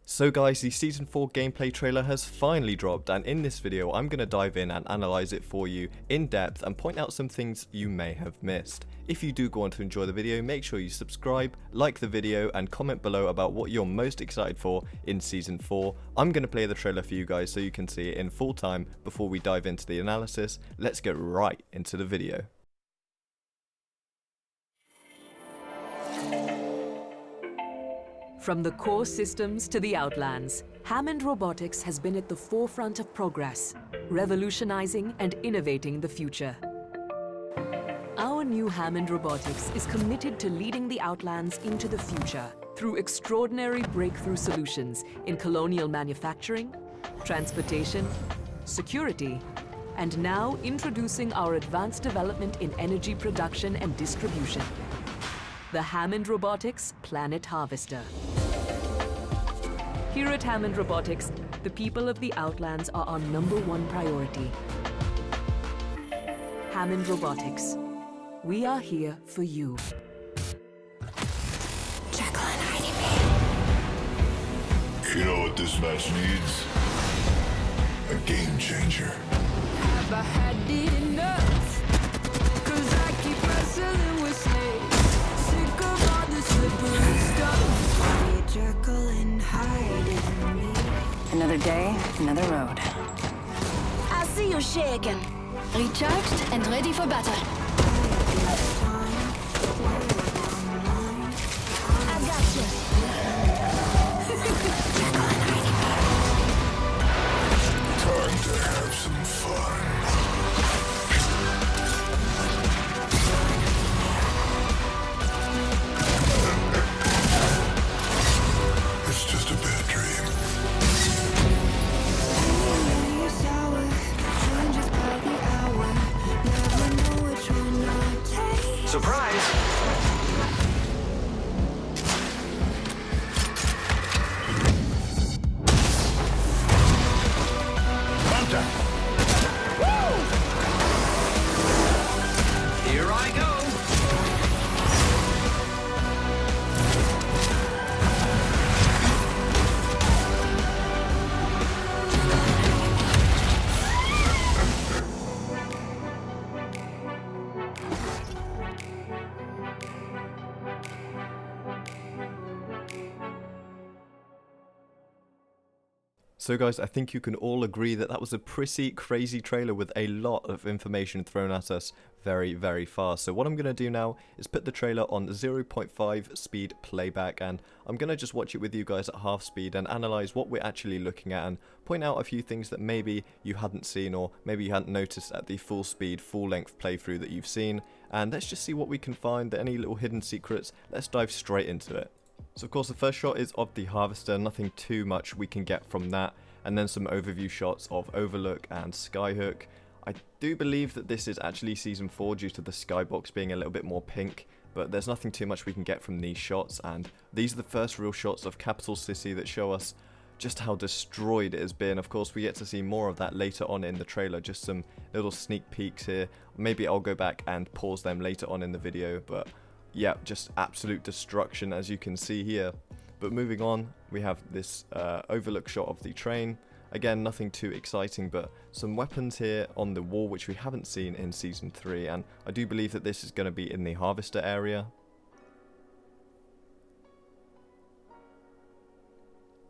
So guys, the Season 4 gameplay trailer has finally dropped, and in this video I'm going to dive in and analyse it for you in depth and point out some things you may have missed. If you do go on to enjoy the video, make sure you subscribe, like the video and comment below about what you're most excited for in Season 4. I'm going to play the trailer for you guys so you can see it in full time before we dive into the analysis. Let's get right into the video. From the core systems to the Outlands, Hammond Robotics has been at the forefront of progress, revolutionizing and innovating the future. Our new Hammond Robotics is committed to leading the Outlands into the future through extraordinary breakthrough solutions in colonial manufacturing, transportation, security, and now introducing our advanced development in energy production and distribution. The Hammond Robotics Planet Harvester. Here at Hammond Robotics, the people of the Outlands are our #1 priority. Hammond Robotics. We are here for you. You know what this match needs? A game changer. Have I had enough? 'Cause I keep wrestling with snakes. Sick of all the slippery stuff. Jekyll and Hyde in me. Another day, another road. I see you shaking. Recharged and ready for battle. I got you. Time to have some fun. It's just a bad dream. Surprise! Hunter! Here I go! So guys, I think you can all agree that that was a pretty crazy trailer with a lot of information thrown at us very fast. So what I'm going to do now is put the trailer on 0.5 speed playback, and I'm going to just watch it with you guys at half speed and analyse what we're actually looking at and point out a few things that maybe you hadn't seen or maybe you hadn't noticed at the full speed, full length playthrough that you've seen. And let's just see what we can find, any little hidden secrets. Let's dive straight into it. So of course the first shot is of the Harvester, nothing too much we can get from that, and then some overview shots of Overlook and Skyhook. I do believe that this is actually Season 4 due to the skybox being a little bit more pink, but there's nothing too much we can get from these shots, and these are the first real shots of Capital City that show us just how destroyed it has been. Of course we get to see more of that later on in the trailer, just some little sneak peeks here. Maybe I'll go back and pause them later on in the video, but yeah, just absolute destruction as you can see here. But moving on, we have this overlook shot of the train. Again, nothing too exciting, but some weapons here on the wall which we haven't seen in Season 3, and I do believe that this is going to be in the Harvester area.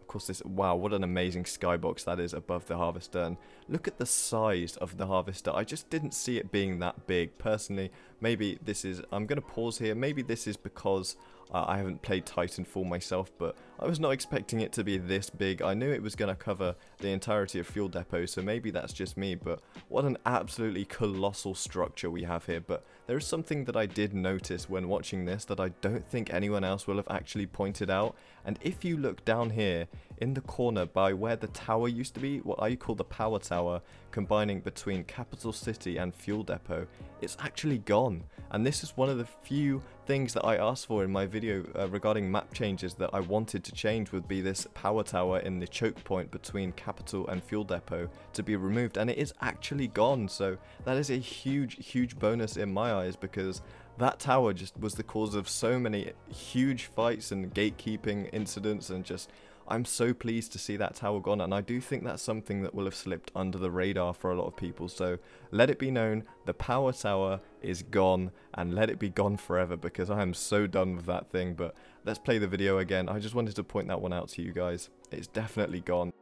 Of course, this, wow, what an amazing skybox that is above the Harvester, and look at the size of the Harvester. I just didn't see it being that big personally. Maybe this is, I'm going to pause here, maybe this is because I haven't played Titanfall myself, but I was not expecting it to be this big. I knew it was going to cover the entirety of Fuel Depot, so maybe that's just me, but what an absolutely colossal structure we have here. But there is something that I did notice when watching this that I don't think anyone else will have actually pointed out, and if you look down here in the corner by where the tower used to be, what I call the power tower, combining between Capital City and Fuel Depot, it's actually gone. And this is one of the few things that I asked for in my video regarding map changes that I wanted to change, would be this power tower in the choke point between Capital and Fuel Depot to be removed, and it is actually gone. So that is a huge bonus in my eyes, because that tower just was the cause of so many huge fights and gatekeeping incidents and just I'm so pleased to see that tower gone, and I do think that's something that will have slipped under the radar for a lot of people. So let it be known, the power tower is gone, and let it be gone forever, because I am so done with that thing. But let's play the video again. I just wanted to point that one out to you guys. It's definitely gone.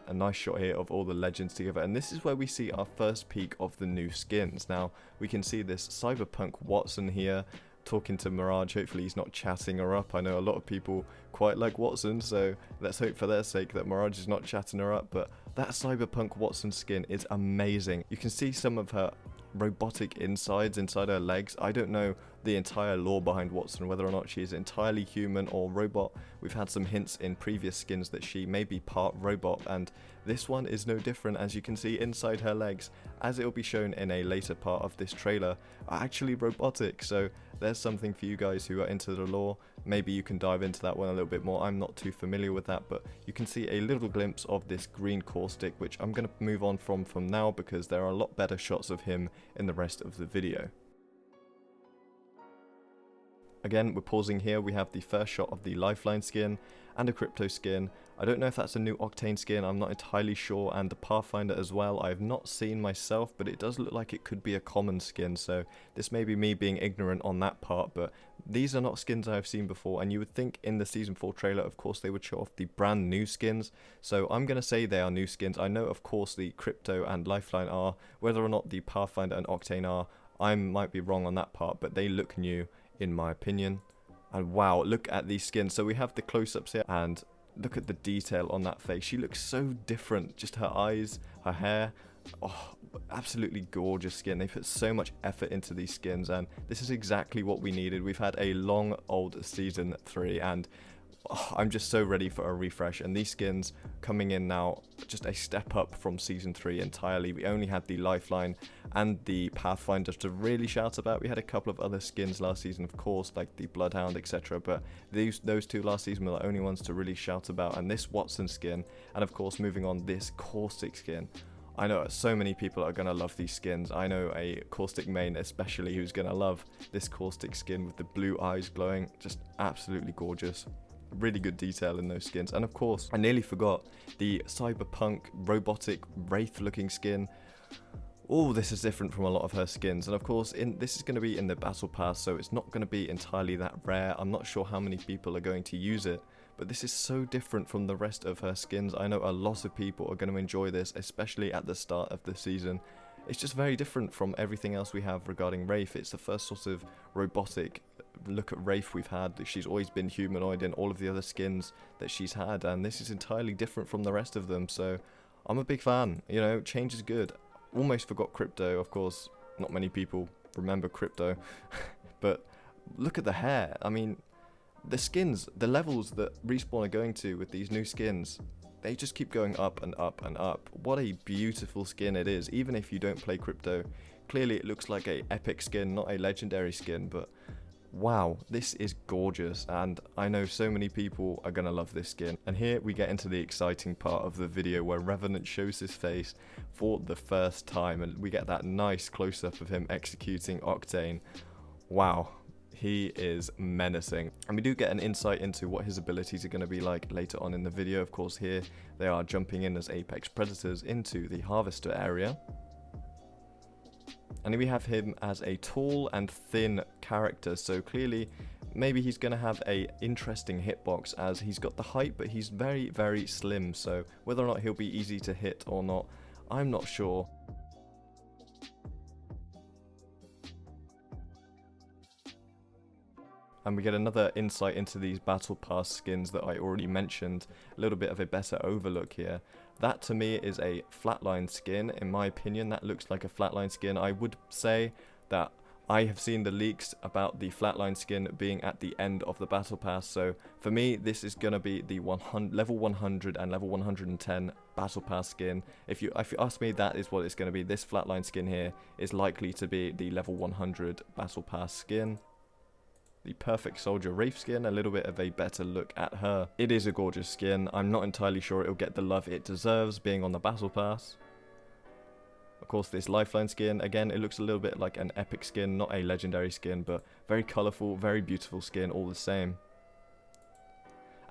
A nice shot here of all the legends together, and this is where we see our first peek of the new skins. Now we can see this Cyberpunk Watson here talking to Mirage. Hopefully he's not chatting her up. I know a lot of people quite like Watson, so let's hope for their sake that Mirage is not chatting her up. But that Cyberpunk Watson skin is amazing. You can see some of her robotic insides inside her legs. I don't know the entire lore behind Watson, whether or not she is entirely human or robot. We've had some hints in previous skins that she may be part robot, and this one is no different. As you can see, inside her legs, as it will be shown in a later part of this trailer, are actually robotic. So there's something for you guys who are into the lore. Maybe you can dive into that one a little bit more. I'm not too familiar with that, but you can see a little glimpse of this green caustic, which I'm going to move on from now, because there are a lot better shots of him in the rest of the video. Again, we're pausing here. We have the first shot of the Lifeline skin and a Crypto skin. I don't know if that's a new Octane skin, I'm not entirely sure, and the Pathfinder as well. I have not seen myself, but it does look like it could be a common skin, so this may be me being ignorant on that part, but these are not skins I have seen before, and you would think in the Season 4 trailer, of course, they would show off the brand new skins, so I'm going to say they are new skins. I know, of course, the Crypto and Lifeline are. Whether or not the Pathfinder and Octane are, I might be wrong on that part, but they look new, in my opinion. And wow, look at these skins. So we have the close-ups here, and look at the detail on that face. She looks so different. Just her eyes, her hair. Oh, absolutely gorgeous skin. They put so much effort into these skins, and this is exactly what we needed. We've had a long old Season 3, and I'm just so ready for a refresh, and these skins coming in now, just a step up from Season 3 entirely. We only had the Lifeline and the Pathfinder to really shout about. We had a couple of other skins last season, of course, like the Bloodhound, etc., but those two last season were the only ones to really shout about, and this Watson skin, and of course moving on, this Caustic skin. I know so many people are going to love these skins. I know a Caustic main especially who's going to love this Caustic skin with the blue eyes glowing. Just absolutely gorgeous. Really good detail in those skins. And of course, I nearly forgot the Cyberpunk robotic Wraith looking skin. Oh, this is different from a lot of her skins, and of course this is going to be in the battle pass, so it's not going to be entirely that rare. I'm not sure how many people are going to use it, but this is so different from the rest of her skins. I know a lot of people are going to enjoy this, especially at the start of the season. It's just very different from everything else we have regarding Wraith. It's the first sort of robotic look at Wraith we've had. She's always been humanoid in all of the other skins that she's had, and this is entirely different from the rest of them, so I'm a big fan. You know, change is good. Almost forgot Crypto, of course. Not many people remember Crypto, but look at the hair. I mean, the skins, the levels that Respawn are going to with these new skins, they just keep going up and up and up. What a beautiful skin it is, even if you don't play Crypto. Clearly it looks like a epic skin, not a legendary skin, but wow, this is gorgeous, and I know so many people are gonna love this skin. And here we get into the exciting part of the video where Revenant shows his face for the first time, and we get that nice close-up of him executing Octane. Wow, he is menacing. And we do get an insight into what his abilities are going to be like later on in the video. Of course, here they are jumping in as apex predators into the harvester area. And we have him as a tall and thin character, so clearly maybe he's going to have a interesting hitbox, as he's got the height but he's very, very slim, so whether or not he'll be easy to hit or not, I'm not sure. And we get another insight into these battle pass skins that I already mentioned, a little bit of a better overlook here. That to me is a Flatline skin. In my opinion, that looks like a Flatline skin. I would say that I have seen the leaks about the Flatline skin being at the end of the battle pass, so for me this is going to be the level 100 and level 110 battle pass skin. If you ask me, that is what it's going to be. This Flatline skin here is likely to be the level 100 battle pass skin. The Perfect Soldier Wraith skin, a little bit of a better look at her. It is a gorgeous skin. I'm not entirely sure it'll get the love it deserves being on the battle pass. Of course, this Lifeline skin, again, it looks a little bit like an epic skin, not a legendary skin, but very colourful, very beautiful skin all the same.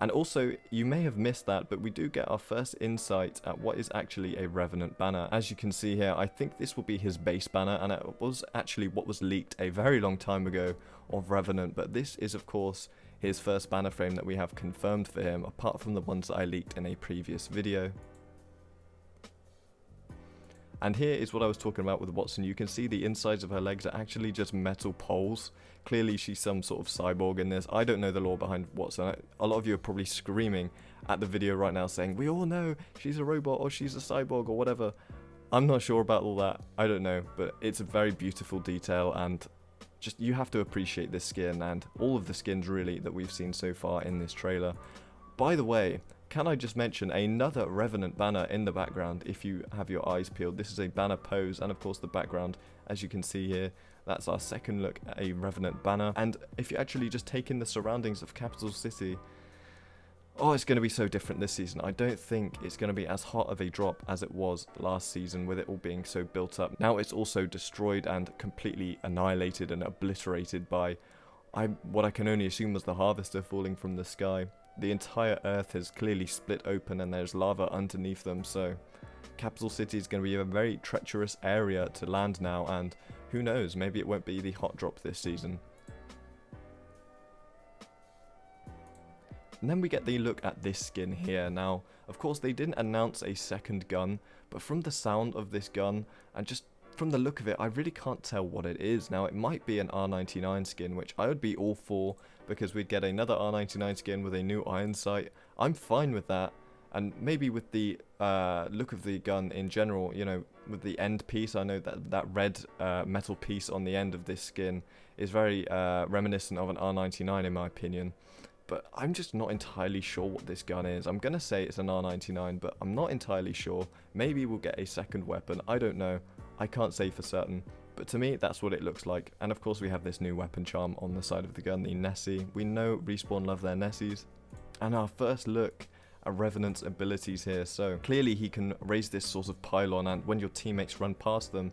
And also, you may have missed that, but we do get our first insight at what is actually a Revenant banner. As you can see here, I think this will be his base banner, and it was actually what was leaked a very long time ago of Revenant, but this is of course his first banner frame that we have confirmed for him, apart from the ones that I leaked in a previous video. And here is what I was talking about with Watson. You can see the insides of her legs are actually just metal poles. Clearly she's some sort of cyborg in this. I don't know the lore behind Watson. A lot of you are probably screaming at the video right now saying, we all know she's a robot or she's a cyborg or whatever. I'm not sure about all that. I don't know, but it's a very beautiful detail, and just you have to appreciate this skin and all of the skins really that we've seen so far in this trailer. By the way, can I just mention another Revenant banner in the background if you have your eyes peeled. This is a banner pose, and of course the background, as you can see here, that's our second look at a Revenant banner. And if you actually just take in the surroundings of Capital City, oh, it's going to be so different this season. I don't think it's going to be as hot of a drop as it was last season with it all being so built up. Now it's also destroyed and completely annihilated and obliterated by what I can only assume was the harvester falling from the sky. The entire earth has clearly split open and there's lava underneath them, so Capital City is going to be a very treacherous area to land now, and who knows, maybe it won't be the hot drop this season. And then we get the look at this skin here. Now, of course, they didn't announce a second gun, but from the sound of this gun and just from the look of it, I really can't tell what it is. Now, it might be an R99 skin, which I would be all for, because we'd get another R99 skin with a new iron sight. I'm fine with that, and maybe with the look of the gun in general, you know, with the end piece. I know that that red metal piece on the end of this skin is very reminiscent of an R99 in my opinion. But I'm just not entirely sure what this gun is. I'm going to say it's an R99, but I'm not entirely sure. Maybe we'll get a second weapon. I don't know. I can't say for certain. But to me, that's what it looks like. And of course, we have this new weapon charm on the side of the gun, the Nessie. We know Respawn love their Nessies. And our first look at Revenant's abilities here. So clearly he can raise this sort of pylon, and when your teammates run past them,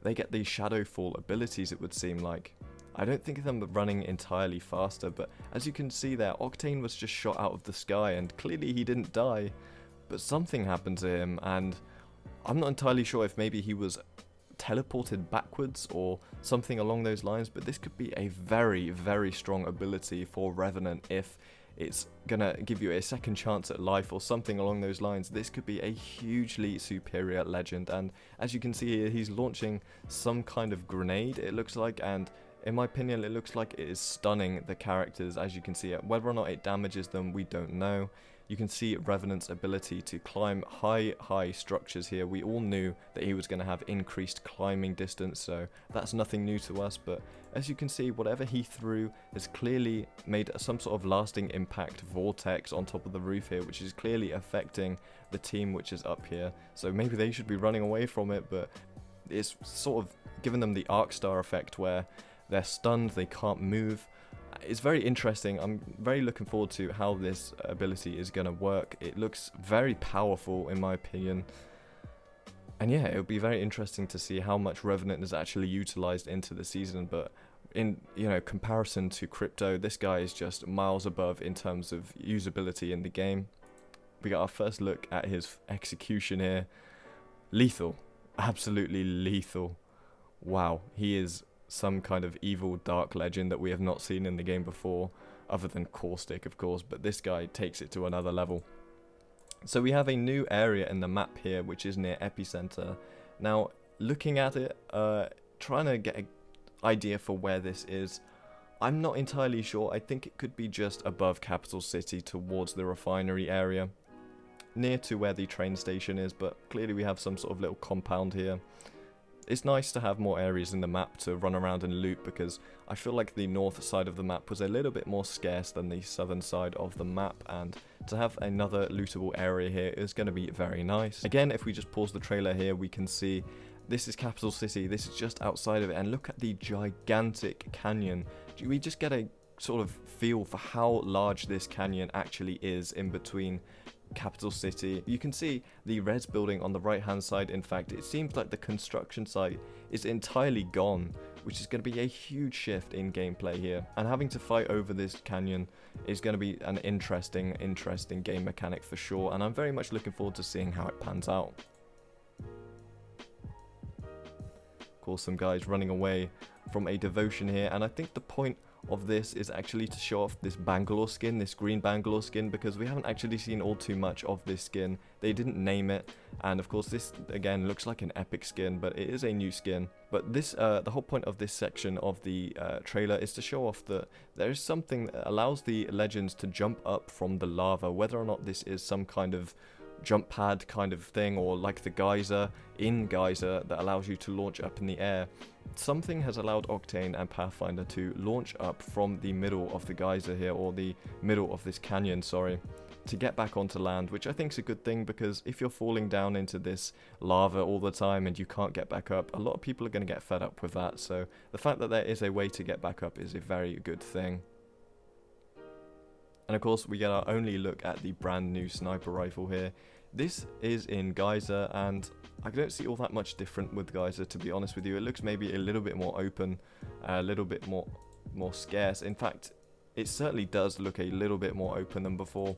they get these Shadowfall abilities, it would seem like. I don't think of them running entirely faster, but as you can see there, Octane was just shot out of the sky, and clearly he didn't die, but something happened to him, and I'm not entirely sure if maybe he was teleported backwards or something along those lines, but this could be a very, very strong ability for Revenant if it's gonna give you a second chance at life or something along those lines. This could be a hugely superior legend, and as you can see here, he's launching some kind of grenade, it looks like, and in my opinion, it looks like it is stunning the characters, as you can see it. Whether or not it damages them, we don't know. You can see Revenant's ability to climb high structures here. We all knew that he was going to have increased climbing distance, so that's nothing new to us. But as you can see, whatever he threw has clearly made some sort of lasting impact vortex on top of the roof here, which is clearly affecting the team which is up here. So maybe they should be running away from it, but it's sort of given them the Arc Star effect where they're stunned, they can't move. It's very interesting. I'm very looking forward to how this ability is going to work. It looks very powerful in my opinion. And yeah, it'll be very interesting to see how much Revenant is actually utilized into the season. But in, you know, comparison to Crypto, this guy is just miles above in terms of usability in the game. We got our first look at his execution here. Lethal. Absolutely lethal. Wow, he is some kind of evil dark legend that we have not seen in the game before, other than Caustic of course, but this guy takes it to another level. So we have a new area in the map here which is near Epicenter. Now looking at it, trying to get an idea for where this is, I'm not entirely sure. I think it could be just above Capital City towards the refinery area, near to where the train station is, but clearly we have some sort of little compound here. It's nice to have more areas in the map to run around and loot, because I feel like the north side of the map was a little bit more scarce than the southern side of the map, and to have another lootable area here is going to be very nice. Again, if we just pause the trailer here, we can see this is Capital City, this is just outside of it, and look at the gigantic canyon. We just get a sort of feel for how large this canyon actually is in between Capital City. You can see the res building on the right hand side. In fact, it seems like the construction site is entirely gone. which is going to be a huge shift in gameplay here. And having to fight over this canyon is going to be an interesting game mechanic for sure, and I'm very much looking forward to seeing how it pans out. Of course, some guys running away from a devotion here, and I think the point of this is actually to show off this Bangalore skin, this green Bangalore skin, because we haven't actually seen all too much of this skin. They didn't name it, and of course this again looks like an epic skin, but it is a new skin. But this the whole point of this section of the trailer is to show off that there is something that allows the legends to jump up from the lava, whether or not this is some kind of jump pad kind of thing, or like the geyser in Geyser that allows you to launch up in the air. Something has allowed Octane and Pathfinder to launch up from the middle of the geyser here, or the middle of this canyon, sorry, to get back onto land, which I think is a good thing, because if you're falling down into this lava all the time and you can't get back up, a lot of people are going to get fed up with that. So the fact that there is a way to get back up is a very good thing. And of course we get our only look at the brand new sniper rifle here. This is in Geyser, and I don't see all that much different with Geyser, to be honest with you. It looks maybe a little bit more open, a little bit more scarce. In fact, it certainly does look a little bit more open than before.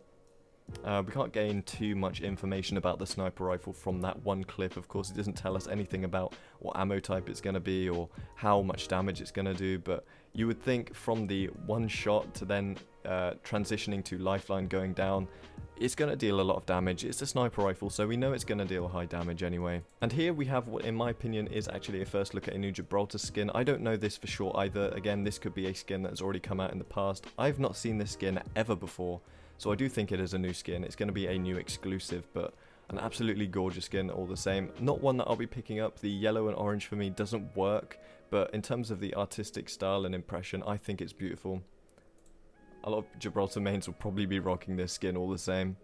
We can't gain too much information about the sniper rifle from that one clip. Of course, it doesn't tell us anything about what ammo type it's going to be or how much damage it's going to do, but you would think from the one shot to then transitioning to Lifeline going down, it's going to deal a lot of damage. It's a sniper rifle, so we know it's going to deal high damage anyway. And here we have what in my opinion is actually a first look at a new Gibraltar skin. I don't know this for sure either. Again, this could be a skin that's already come out in the past. I've not seen this skin ever before, so I do think it is a new skin. It's going to be a new exclusive, but an absolutely gorgeous skin all the same. Not one that I'll be picking up. The yellow and orange for me doesn't work, but in terms of the artistic style and impression, I think it's beautiful. A lot of Gibraltar mains will probably be rocking this skin all the same.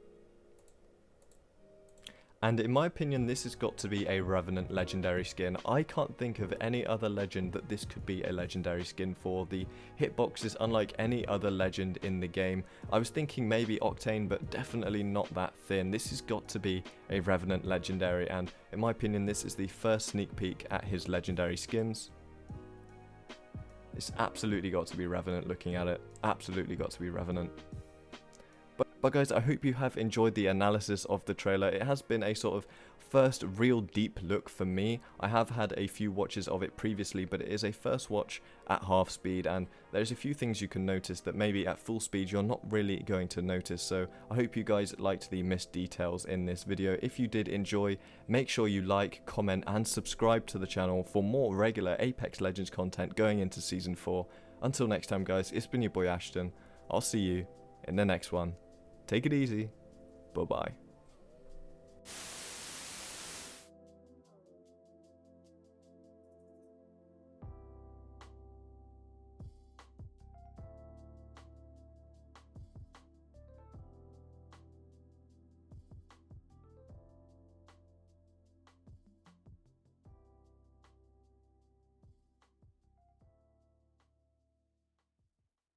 And in my opinion, this has got to be a Revenant legendary skin. I can't think of any other legend that this could be a legendary skin for. The hitbox is unlike any other legend in the game. I was thinking maybe Octane, but definitely not that thin. This has got to be a Revenant legendary, and in my opinion, this is the first sneak peek at his legendary skins. It's absolutely got to be Revenant looking at it. Absolutely got to be Revenant. But guys, I hope you have enjoyed the analysis of the trailer. It has been a sort of first real deep look for me. I have had a few watches of it previously, but it is a first watch at half speed, and there's a few things you can notice that maybe at full speed you're not really going to notice. So I hope you guys liked the missed details in this video. If you did enjoy, make sure you like, comment and subscribe to the channel for more regular Apex Legends content going into Season 4. Until next time guys, it's been your boy Ashton. I'll see you in the next one. Take it easy. Bye-bye.